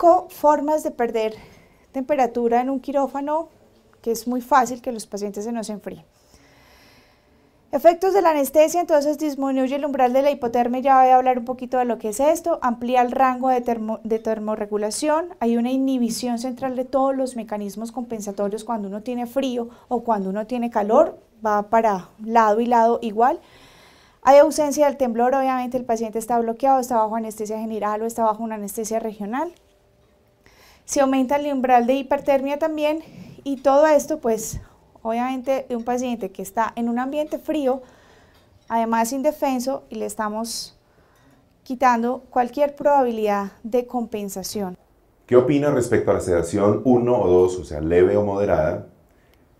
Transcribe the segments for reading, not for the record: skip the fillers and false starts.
5 formas de perder temperatura en un quirófano, que es muy fácil que los pacientes se nos enfríen. Efectos de la anestesia, entonces disminuye el umbral de la hipotermia, ya voy a hablar un poquito de lo que es esto, amplía el rango de termorregulación, hay una inhibición central de todos los mecanismos compensatorios cuando uno tiene frío o cuando uno tiene calor, va para lado y lado igual. Hay ausencia del temblor, obviamente el paciente está bloqueado, está bajo anestesia general o está bajo una anestesia regional. Se aumenta el umbral de hipertermia también y todo esto pues obviamente de un paciente que está en un ambiente frío, además indefenso, y le estamos quitando cualquier probabilidad de compensación. ¿Qué opina respecto a la sedación 1 o 2, o sea, leve o moderada?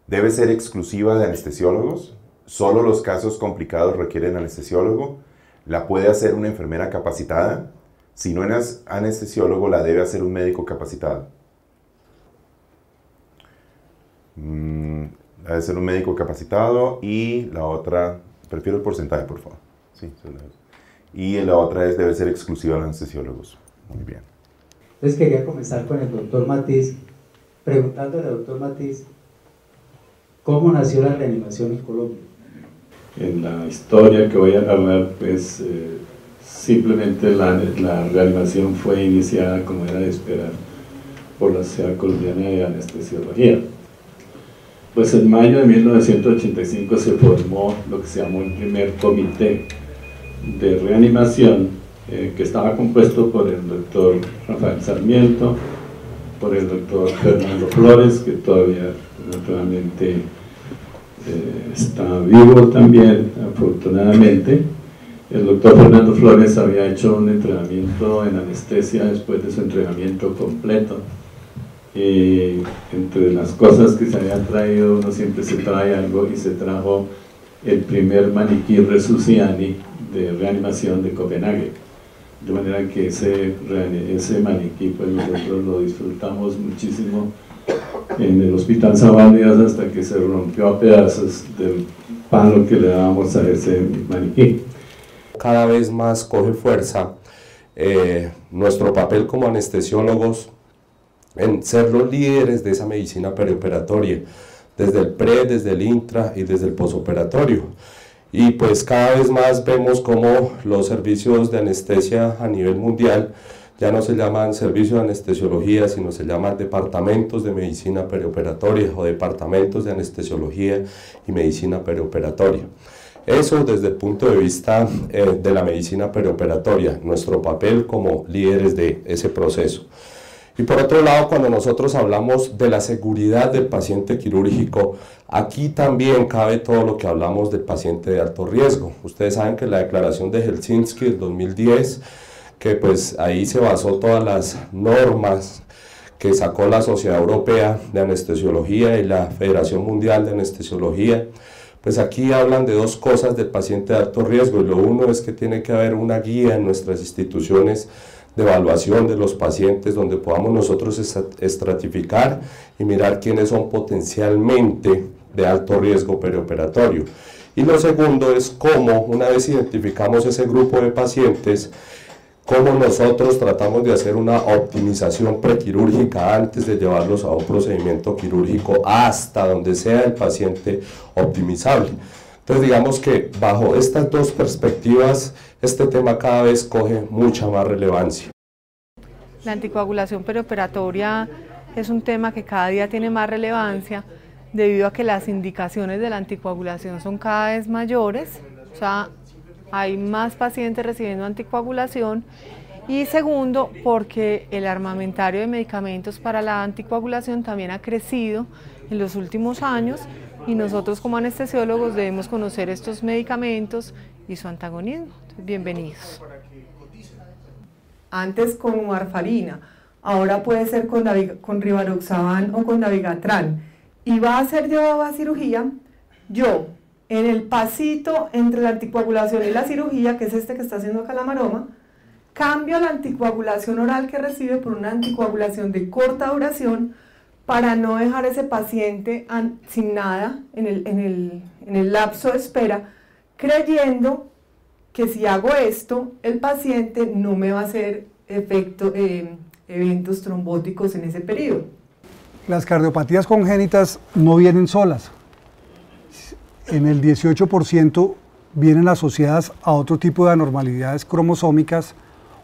¿Debe ser exclusiva de anestesiólogos? ¿Solo los casos complicados requieren anestesiólogo? ¿La puede hacer una enfermera capacitada? Si no es anestesiólogo, ¿la debe hacer un médico capacitado? Debe ser un médico capacitado y la otra, prefiero el porcentaje, por favor. Sí, y la otra es, debe ser exclusiva de anestesiólogos. Muy bien. Entonces quería comenzar con el doctor Matiz, preguntándole al doctor Matiz, ¿cómo nació la reanimación en Colombia? En la historia que voy a hablar, pues simplemente la reanimación fue iniciada, como era de esperar, por la Sociedad Colombiana de Anestesiología. Pues en mayo de 1985 se formó lo que se llamó el primer comité de reanimación, que estaba compuesto por el doctor Rafael Sarmiento, por el doctor Fernando Flores, que todavía naturalmente está vivo también, afortunadamente. El doctor Fernando Flores había hecho un entrenamiento en anestesia después de su entrenamiento completo. Y entre las cosas que se habían traído, uno siempre se trae algo, y se trajo el primer maniquí Resuciani de reanimación de Copenhague, de manera que ese maniquí pues nosotros lo disfrutamos muchísimo en el Hospital Sabánidas hasta que se rompió a pedazos del palo que le dábamos a ese maniquí. Cada vez más coge fuerza nuestro papel como anestesiólogos en ser los líderes de esa medicina perioperatoria, desde el pre, desde el intra y desde el posoperatorio. Y pues cada vez más vemos como los servicios de anestesia a nivel mundial ya no se llaman servicios de anestesiología, sino se llaman departamentos de medicina perioperatoria o departamentos de anestesiología y medicina perioperatoria. Eso desde el punto de vista de la medicina perioperatoria, nuestro papel como líderes de ese proceso. Y por otro lado, cuando nosotros hablamos de la seguridad del paciente quirúrgico, aquí también cabe todo lo que hablamos del paciente de alto riesgo. Ustedes saben que la declaración de Helsinki del 2010, que pues ahí se basó todas las normas que sacó la Sociedad Europea de Anestesiología y la Federación Mundial de Anestesiología, pues aquí hablan de dos cosas del paciente de alto riesgo, y lo uno es que tiene que haber una guía en nuestras instituciones de evaluación de los pacientes donde podamos nosotros estratificar y mirar quiénes son potencialmente de alto riesgo perioperatorio. Y lo segundo es cómo, una vez identificamos ese grupo de pacientes, cómo nosotros tratamos de hacer una optimización prequirúrgica antes de llevarlos a un procedimiento quirúrgico hasta donde sea el paciente optimizable. Entonces digamos que bajo estas dos perspectivas, este tema cada vez coge mucha más relevancia. La anticoagulación perioperatoria es un tema que cada día tiene más relevancia debido a que las indicaciones de la anticoagulación son cada vez mayores, o sea, hay más pacientes recibiendo anticoagulación, y segundo, porque el armamentario de medicamentos para la anticoagulación también ha crecido en los últimos años, y nosotros como anestesiólogos debemos conocer estos medicamentos y su antagonismo. Entonces, bienvenidos. Antes con warfarina, ahora puede ser con rivaroxaban o con dabigatran, y va a ser llevado a cirugía. Yo, en el pasito entre la anticoagulación y la cirugía, que es este que está haciendo acá la maroma, cambio la anticoagulación oral que recibe por una anticoagulación de corta duración para no dejar ese paciente sin nada en el lapso de espera, creyendo que si hago esto, el paciente no me va a hacer eventos trombóticos en ese periodo. Las cardiopatías congénitas no vienen solas. En el 18% vienen asociadas a otro tipo de anormalidades cromosómicas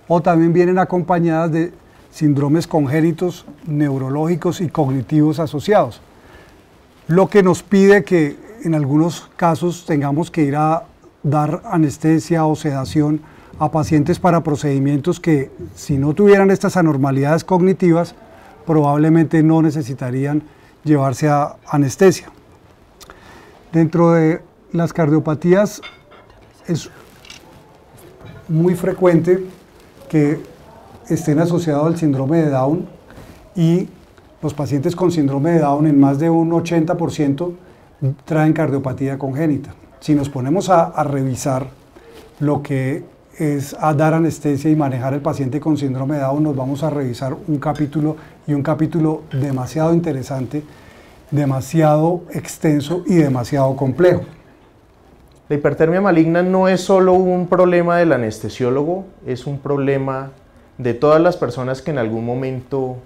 o también vienen acompañadas de síndromes congénitos, neurológicos y cognitivos asociados. Lo que nos pide que en algunos casos tengamos que ir a dar anestesia o sedación a pacientes para procedimientos que, si no tuvieran estas anormalidades cognitivas, probablemente no necesitarían llevarse a anestesia. Dentro de las cardiopatías es muy frecuente que estén asociados al síndrome de Down, y los pacientes con síndrome de Down en más de un 80% traen cardiopatía congénita. Si nos ponemos a revisar lo que es a dar anestesia y manejar el paciente con síndrome de Down, nos vamos a revisar un capítulo demasiado interesante, demasiado extenso y demasiado complejo. La hipertermia maligna no es solo un problema del anestesiólogo, es un problema de todas las personas que en algún momento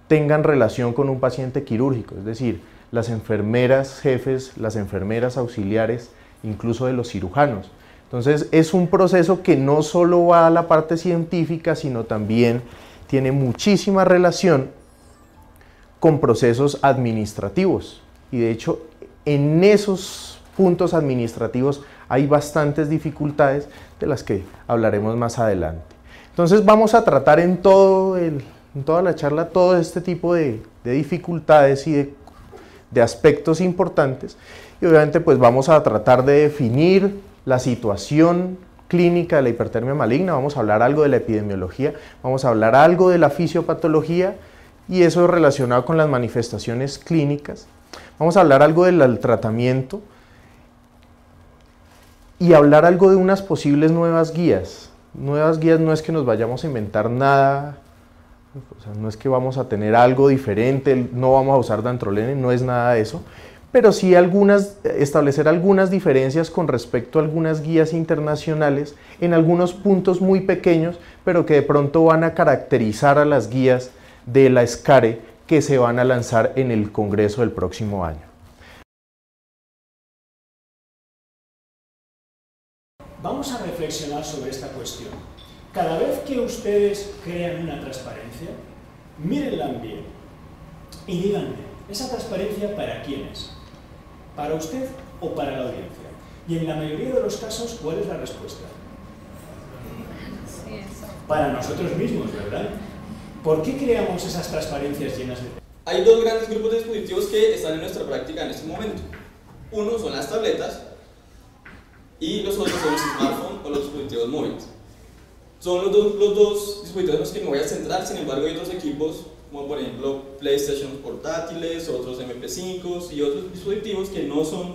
tengan relación con un paciente quirúrgico, es decir, las enfermeras jefes, las enfermeras auxiliares, incluso de los cirujanos. Entonces es un proceso que no solo va a la parte científica, sino también tiene muchísima relación con procesos administrativos, y de hecho en esos puntos administrativos hay bastantes dificultades de las que hablaremos más adelante. Entonces vamos a tratar en toda la charla todo este tipo de dificultades y de aspectos importantes, y obviamente pues vamos a tratar de definir la situación clínica de la hipertermia maligna, vamos a hablar algo de la epidemiología, vamos a hablar algo de la fisiopatología y eso relacionado con las manifestaciones clínicas, vamos a hablar algo del tratamiento y hablar algo de unas posibles nuevas guías. Nuevas guías no es que nos vayamos a inventar nada, o sea, no es que vamos a tener algo diferente, no vamos a usar dantrolene, no es nada de eso, pero sí establecer algunas diferencias con respecto a algunas guías internacionales en algunos puntos muy pequeños, pero que de pronto van a caracterizar a las guías de la SCARE que se van a lanzar en el congreso del próximo año. Vamos a reflexionar sobre esta cuestión. Cada vez que ustedes crean una transparencia, mírenla bien y díganme, ¿esa transparencia para quién es? ¿Para usted o para la audiencia? Y en la mayoría de los casos, ¿cuál es la respuesta? Para nosotros mismos, ¿verdad? ¿Por qué creamos esas transparencias llenas de... Hay dos grandes grupos de dispositivos que están en nuestra práctica en este momento. Uno son las tabletas y los otros son los smartphones o los dispositivos móviles. Son los dos dispositivos en los que me voy a centrar, sin embargo hay otros equipos como por ejemplo PlayStation portátiles, otros MP5 y otros dispositivos que no son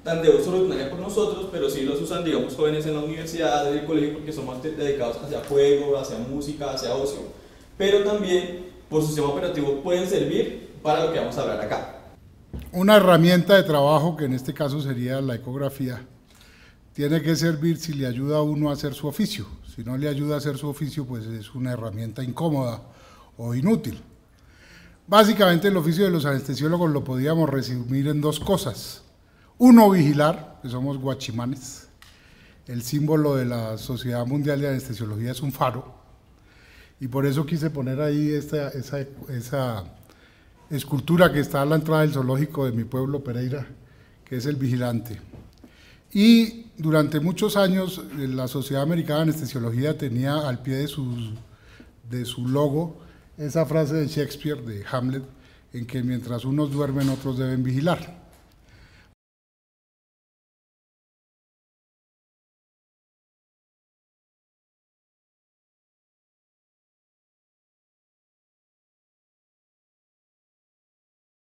tan de uso rutinario por nosotros, pero sí los usan, digamos, jóvenes en la universidad, en el colegio, porque son más dedicados hacia juego, hacia música, hacia ocio, pero también por su sistema operativo pueden servir para lo que vamos a hablar acá. Una herramienta de trabajo, que en este caso sería la ecografía, tiene que servir si le ayuda a uno a hacer su oficio. Si no le ayuda a hacer su oficio, pues es una herramienta incómoda o inútil. Básicamente el oficio de los anestesiólogos lo podríamos resumir en dos cosas. Uno, vigilar, que somos guachimanes. El símbolo de la Sociedad Mundial de Anestesiología es un faro, y por eso quise poner ahí esa escultura que está a la entrada del zoológico de mi pueblo, Pereira, que es el vigilante. Y durante muchos años la Sociedad Americana de Anestesiología tenía al pie de su logo esa frase de Shakespeare, de Hamlet, en que mientras unos duermen, otros deben vigilar.